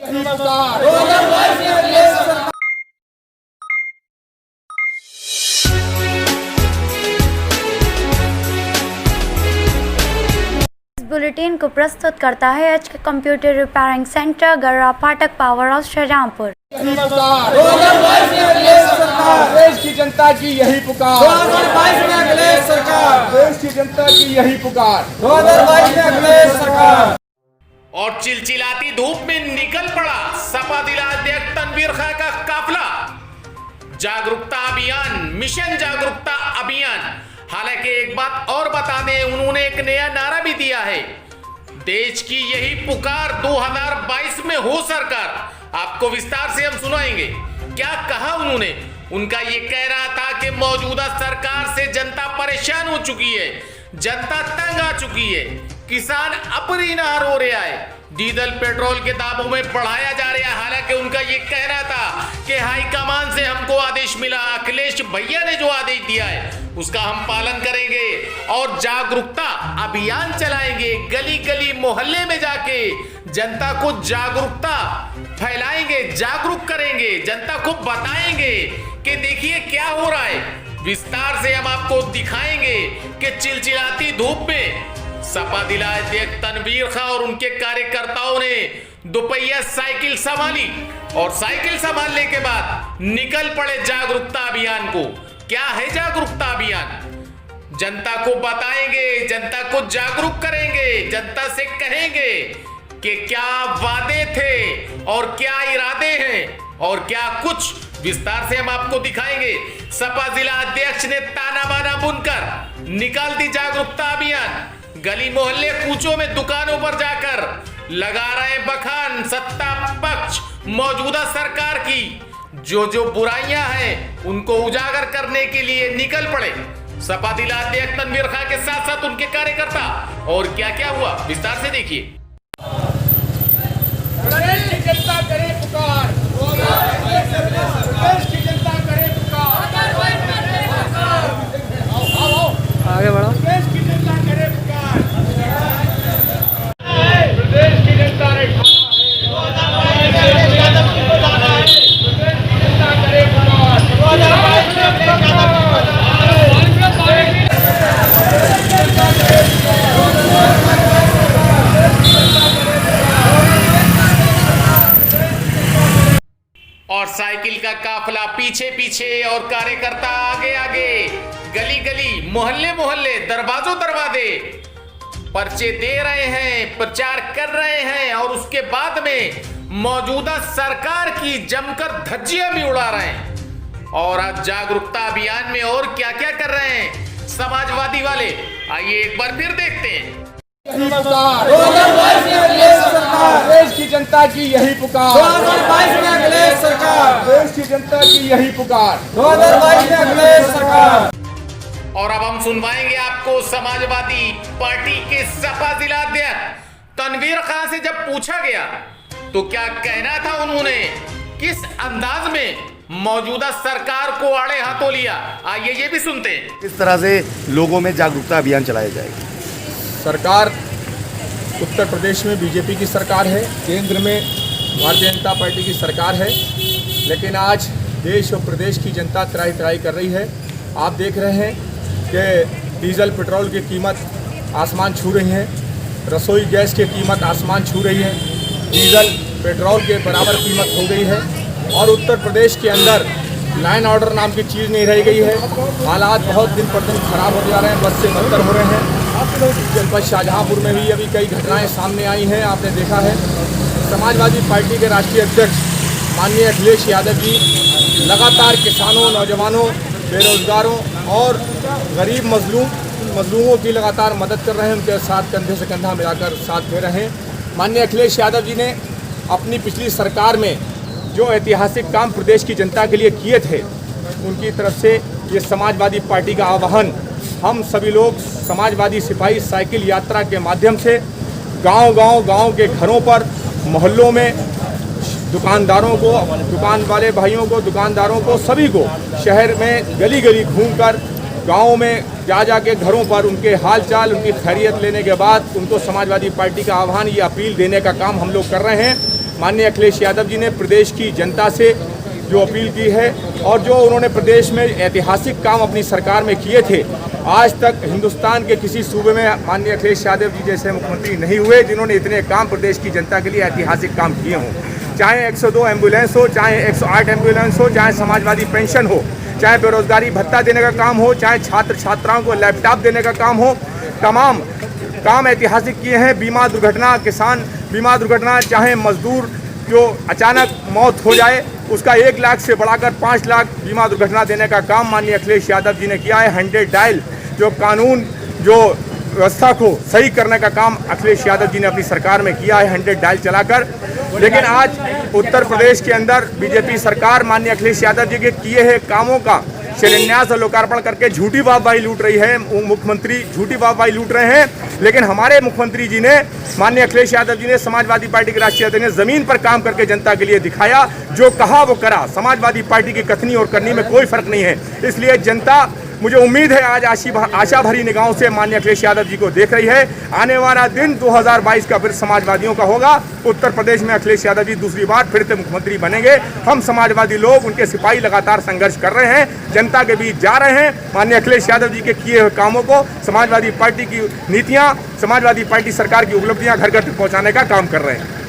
Bulletin को प्रस्तुत करता है एच के कंप्यूटर रिपेयरिंग सेंटर गर्रा फाटक पावर हाउस शाहजहांपुर। देश की जनता की यही पुकार, 2022 में अखिलेश सरकार, देश की जनता की यही पुकार, 2022 में अखिलेश सरकार। और चिलचिलाती धूप में निकल पड़ा सपा जिला अध्यक्ष तनवीर खां का काफिला। जागरूकता अभियान, मिशन जागरूकता अभियान। हालांकि एक बात और बता दें, उन्होंने एक नया नारा भी दिया है, देश की यही पुकार 2022 में हो सरकार। आपको विस्तार से हम सुनाएंगे क्या कहा उन्होंने। उनका ये कह रहा था कि मौजूदा सरकार से जनता परेशान हो चुकी है, जनता तंग आ चुकी है, किसान अपरिहार्य हो रहा है, डीजल पेट्रोल के दामों में बढ़ाया जा रहा है। हालांकि उनका ये कहना था कि हाईकमान से हमको आदेश मिला, अखिलेश भैया ने जो आदेश दिया है उसका हम पालन करेंगे और जागरूकता अभियान चलाएंगे। गली गली मोहल्ले में जाके जनता को जागरूकता फैलाएंगे, जागरूक करेंगे, जनता को बताएंगे कि देखिए क्या हो रहा है। विस्तार से हम आपको दिखाएंगे कि चिलचिलाती धूप में सपा जिला अध्यक्ष तनवीर खां और उनके कार्यकर्ताओं ने दोपहिया साइकिल संभाली और साइकिल संभालने के बाद निकल पड़े जागरूकता अभियान को। क्या है जागरूकता अभियान? जनता को बताएंगे, जनता को जागरूक करेंगे, जनता से कहेंगे कि क्या वादे थे और क्या इरादे हैं और क्या कुछ। विस्तार से हम आपको दिखाएंगे। सपा जिला अध्यक्ष ने ताना बाना बुनकर निकाल दी जागरूकता अभियान। गली मोहल्ले कूचों में दुकानों पर जाकर लगा रहे बखान सत्ता पक्ष मौजूदा सरकार की। जो बुराइयां हैं उनको उजागर करने के लिए निकल पड़े सपा जिला अध्यक्ष तनवीर खां के साथ साथ उनके कार्यकर्ता। और क्या क्या हुआ विस्तार से देखिए। जनता करे पुकार, देश की जनता करे पुकार, आगे बढ़ो। देश की जनता करे पुकार, प्रदेश की जनता ने और साइकिल का काफिला पीछे पीछे और कार्यकर्ता आगे आगे, गली गली मोहल्ले मोहल्ले, दरवाजों दरवाजे पर्चे दे रहे हैं, प्रचार कर रहे हैं और उसके बाद में मौजूदा सरकार की जमकर धज्जियां भी उड़ा रहे हैं। और आज जागरूकता अभियान में और क्या क्या कर रहे हैं समाजवादी वाले, आइए एक बार फिर देखते हैं। देश की जनता की यही पुकार, 2022 में अखिलेश सरकार, देश की जनता की यही पुकार, 2022 में अखिलेश सरकार। और अब हम सुनवाएंगे आपको समाजवादी पार्टी के सपा जिला अध्यक्ष तनवीर खां से जब पूछा गया तो क्या कहना था उन्होंने, किस अंदाज में मौजूदा सरकार को आड़े हाथों लिया। आइए ये भी सुनते हैं। किस तरह से लोगों में जागरूकता अभियान चलाया जाएगा। सरकार उत्तर प्रदेश में बीजेपी की सरकार है, केंद्र में भारतीय जनता पार्टी की सरकार है, लेकिन आज देश और प्रदेश की जनता त्राही त्राही कर रही है। आप देख रहे हैं कि डीजल पेट्रोल की कीमत आसमान छू रही है, रसोई गैस की कीमत आसमान छू रही है, डीजल पेट्रोल के बराबर कीमत हो गई है और उत्तर प्रदेश के अंदर लाइन ऑर्डर नाम की चीज़ नहीं रह गई है। हालात बहुत दिन पर दिन खराब होते जा रहे हैं, बद से बदतर हो रहे हैं। जनपद शाहजहांपुर में भी अभी कई घटनाएं सामने आई हैं, आपने देखा है। समाजवादी पार्टी के राष्ट्रीय अध्यक्ष माननीय अखिलेश यादव जी लगातार किसानों, नौजवानों, बेरोजगारों और गरीब मजलूमों की लगातार मदद कर रहे हैं, उनके साथ कंधे से कंधा मिलाकर साथ दे रहे हैं। माननीय अखिलेश यादव जी ने अपनी पिछली सरकार में जो ऐतिहासिक काम प्रदेश की जनता के लिए किए थे, उनकी तरफ से ये समाजवादी पार्टी का आह्वान, हम सभी लोग समाजवादी सिपाही साइकिल यात्रा के माध्यम से गांव के घरों पर, मोहल्लों में दुकानदारों को, दुकान वाले भाइयों को, दुकानदारों को, सभी को शहर में गली गली घूमकर गाँव में जा के घरों पर उनके हाल चाल, उनकी खैरियत लेने के बाद उनको समाजवादी पार्टी का आह्वान, ये अपील देने का काम हम लोग कर रहे हैं माननीय अखिलेश यादव जी ने प्रदेश की जनता से जो अपील की है और जो उन्होंने प्रदेश में ऐतिहासिक काम अपनी सरकार में किए थे, आज तक हिंदुस्तान के किसी सूबे में माननीय अखिलेश यादव जी जैसे मुख्यमंत्री नहीं हुए जिन्होंने इतने काम प्रदेश की जनता के लिए ऐतिहासिक काम किए हों। चाहे 102 एम्बुलेंस हो, चाहे 108 एम्बुलेंस हो, चाहे समाजवादी पेंशन हो, चाहे बेरोजगारी भत्ता देने का काम हो, चाहे छात्र छात्राओं को लैपटॉप देने का काम हो, तमाम काम ऐतिहासिक किए हैं। बीमा दुर्घटना, किसान बीमा दुर्घटना, चाहे मजदूर जो अचानक मौत हो जाए उसका 1 लाख से बढ़ाकर 5 लाख बीमा दुर्घटना देने का काम माननीय अखिलेश यादव जी ने किया है। 100 डायल जो कानून जो व्यवस्था को सही करने का काम अखिलेश यादव जी ने अपनी सरकार में किया है 100 डायल चलाकर। लेकिन आज उत्तर प्रदेश के अंदर बीजेपी सरकार माननीय अखिलेश यादव जी के किए हैं कामों का शिलान्यास और लोकार्पण करके झूठी वाहवाही लूट रही है। मुख्यमंत्री झूठी वाहवाही लूट रहे हैं, लेकिन हमारे मुख्यमंत्री जी ने माननीय अखिलेश यादव जी ने समाजवादी पार्टी के राष्ट्रीय अध्यक्ष ने जमीन पर काम करके जनता के लिए दिखाया, जो कहा वो करा। समाजवादी पार्टी की कथनी और करनी में कोई फर्क नहीं है। इसलिए जनता, मुझे उम्मीद है आज आशा भरी निगाहों से माननीय अखिलेश यादव जी को देख रही है। आने वाला दिन 2022 का फिर समाजवादियों का होगा। उत्तर प्रदेश में अखिलेश यादव जी दूसरी बार फिर से मुख्यमंत्री बनेंगे। हम समाजवादी लोग, उनके सिपाही लगातार संघर्ष कर रहे हैं, जनता के बीच जा रहे हैं। माननीय अखिलेश यादव जी के किए हुए कामों को, समाजवादी पार्टी की नीतियाँ, समाजवादी पार्टी सरकार की उपलब्धियाँ घर घर तक पहुँचाने का काम कर रहे हैं।